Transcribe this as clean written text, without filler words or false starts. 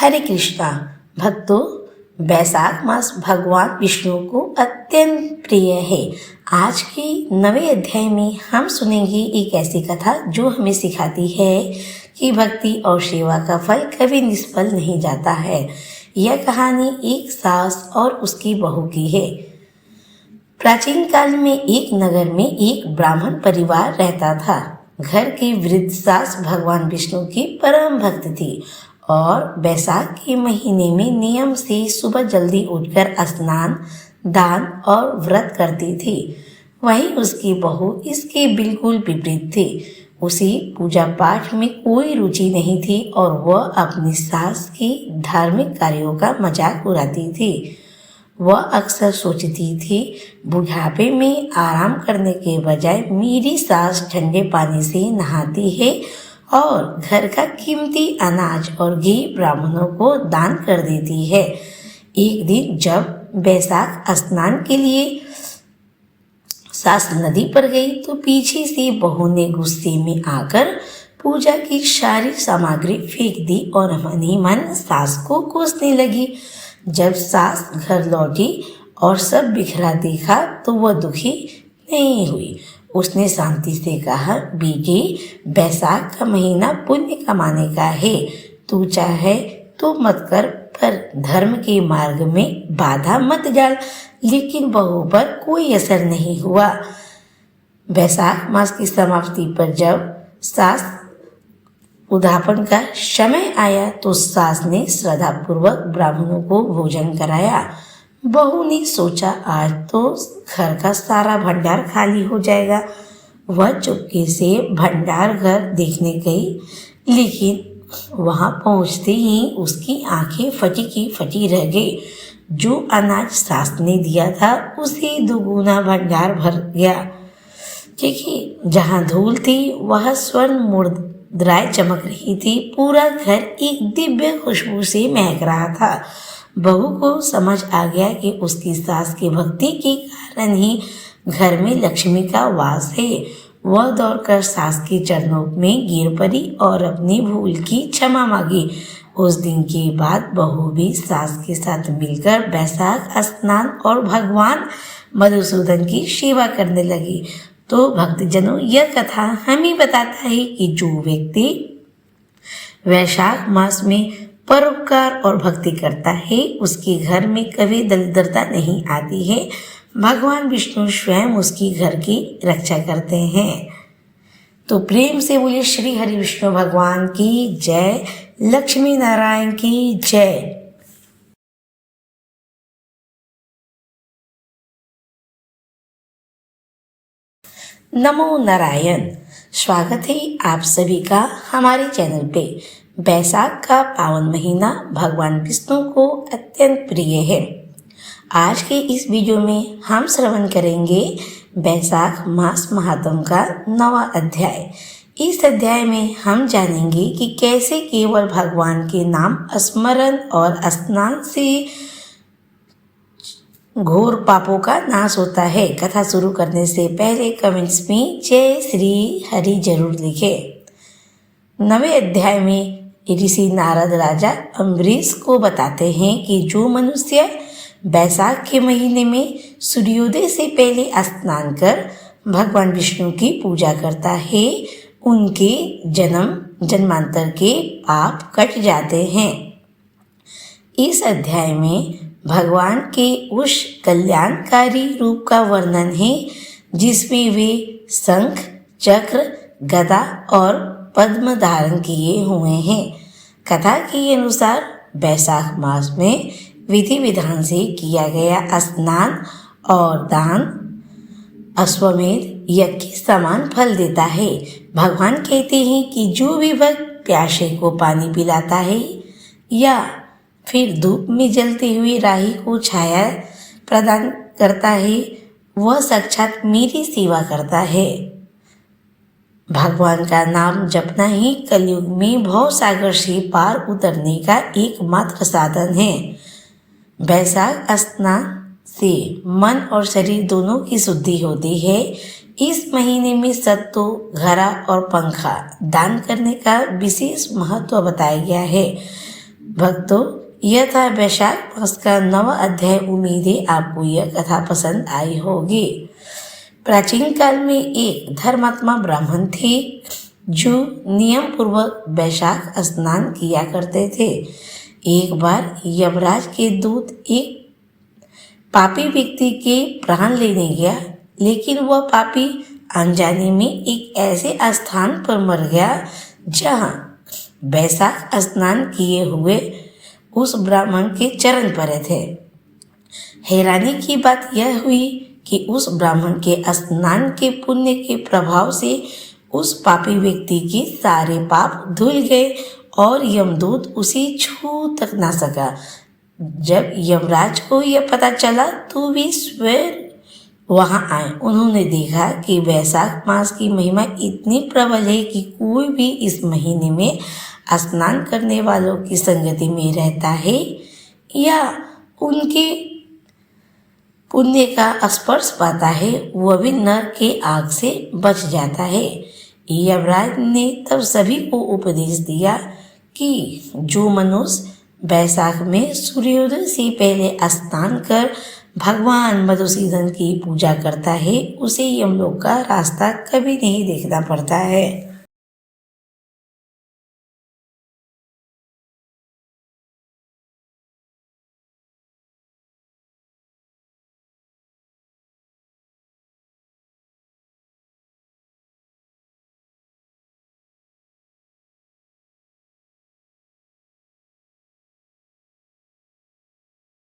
हरे कृष्णा भक्तों, बैसाख मास भगवान विष्णु को अत्यंत प्रिय है। आज के नवे अध्याय में हम सुनेंगे एक ऐसी कथा जो हमें सिखाती है कि भक्ति और सेवा का फल कभी निष्फल नहीं जाता है। यह कहानी एक सास और उसकी बहू की है। प्राचीन काल में एक नगर में एक ब्राह्मण परिवार रहता था। घर की वृद्ध सास भगवान विष्णु की परम भक्त थी और बैसाख के महीने में नियम से सुबह जल्दी उठकर स्नान, दान और व्रत करती थी। वहीं उसकी बहू इसके बिल्कुल विपरीत थी। उसे पूजा पाठ में कोई रुचि नहीं थी और वह अपनी सास की धार्मिक कार्यों का मजाक उड़ाती थी। वह अक्सर सोचती थी, बुढ़ापे में आराम करने के बजाय मेरी सास ठंडे पानी से नहाती है और घर का कीमती अनाज और घी ब्राह्मणों को दान कर देती है। एक दिन जब बैसाख स्नान के लिए सास नदी पर गई तो पीछे से बहू ने गुस्से में आकर पूजा की सारी सामग्री फेंक दी और मन ही मन सास को कोसने लगी। जब सास घर लौटी और सब बिखरा देखा तो वह दुखी नहीं हुई। उसने शांति से कहा, बेटी, बैसाख का महीना पुण्य कमाने का है। तू चाहे तो मत कर, पर धर्म के मार्ग में बाधा मत डाल। लेकिन बहू पर कोई असर नहीं हुआ। बैसाख मास की समाप्ति पर जब सास उद्यापन का समय आया तो सास ने श्रद्धापूर्वक ब्राह्मणों को भोजन कराया। बहू ने सोचा, आज तो घर का सारा भंडार खाली हो जाएगा। वह चुपके से भंडार घर देखने गई, लेकिन वहां पहुंचते ही उसकी आंखें फटी की फटी रह गई। जो अनाज सास ने दिया था उसे दुगुना भंडार भर गया, क्योंकि जहां धूल थी वह स्वर्ण मुद्राएं चमक रही थी। पूरा घर एक दिव्य खुशबू से महक रहा था। बहू को समझ आ गया कि उसकी सास की भक्ति के कारण ही घर में लक्ष्मी का वास है। वह दौड़कर सास के चरणों में गिर पड़ी और अपनी भूल की क्षमा मांगी। उस दिन के बाद बहू भी सास के साथ मिलकर बैसाख स्नान और भगवान मधुसूदन की सेवा करने लगी। तो भक्तजनों, यह कथा हमें बताता है कि जो व्यक्ति वैशाख मास में परोपकार और भक्ति करता है उसके घर में कभी दरिद्रता नहीं आती है। भगवान विष्णु स्वयं उसकी घर की रक्षा करते हैं। तो प्रेम से बोलिए श्री हरि विष्णु भगवान की जय, लक्ष्मी नारायण की जय। नमो नारायण। स्वागत है आप सभी का हमारे चैनल पे। बैसाख का पावन महीना भगवान विष्णु को अत्यंत प्रिय है। आज के इस वीडियो में हम श्रवण करेंगे बैसाख मास महात्म का 9वां अध्याय। इस अध्याय में हम जानेंगे कि कैसे केवल भगवान के नाम स्मरण और स्नान से घोर पापों का नाश होता है। कथा शुरू करने से पहले कमेंट्स में जय श्री हरि जरूर लिखें। 9वें अध्याय में ऋषि नारद राजा अम्बरीश को बताते हैं कि जो मनुष्य बैसाख के महीने में सूर्योदय से पहले स्नान कर भगवान विष्णु की पूजा करता है उनके जन्मांतर के पाप कट जाते हैं। इस अध्याय में भगवान के उस कल्याणकारी रूप का वर्णन है जिसमें वे शंख, चक्र, गदा और पद्म धारण किए हुए हैं। कथा के अनुसार बैसाख मास में विधि विधान से किया गया स्नान और दान अश्वमेध यज्ञ के समान फल देता है। भगवान कहते हैं कि जो भी भक्त प्यासे को पानी पिलाता है या फिर धूप में जलते हुए राही को छाया प्रदान करता है, वह साक्षात मेरी सेवा करता है। भगवान का नाम जपना ही कलयुग में भव सागर से पार उतरने का एकमात्र साधन है। बैसाख स्नान से मन और शरीर दोनों की शुद्धि होती है। इस महीने में सत्तू, घड़ा और पंखा दान करने का विशेष महत्व बताया गया है। भक्तों, यह था वैशाख मास का 9वां अध्याय। उम्मीद है आपको यह कथा पसंद आई होगी। प्राचीन काल में एक धर्मात्मा ब्राह्मण थे जो नियम पूर्वक वैशाख स्नान किया करते थे। एक बार यमराज के दूत एक पापी व्यक्ति के प्राण लेने गया, लेकिन वह पापी अनजाने में एक ऐसे स्थान पर मर गया जहाँ वैशाख स्नान किए हुए उस ब्राह्मण के चरण पड़े थे। हैरानी की बात यह हुई कि उस ब्राह्मण के स्नान के पुण्य के प्रभाव से उस पापी व्यक्ति के सारे पाप धुल गए और यमदूत उसे छू तक ना सका। जब यमराज को यह पता चला तो वे स्वयं वहां आए। उन्होंने देखा कि वैशाख मास की महिमा इतनी प्रबल है कि कोई भी इस महीने में स्नान करने वालों की संगति में रहता है या उनके पुण्य का स्पर्श पाता है, वह भी नरक के आग से बच जाता है। यमराज ने तब सभी को उपदेश दिया कि जो मनुष्य वैशाख में सूर्योदय से पहले स्नान कर भगवान मधुसूदन की पूजा करता है, उसे यमलोक का रास्ता कभी नहीं देखना पड़ता है।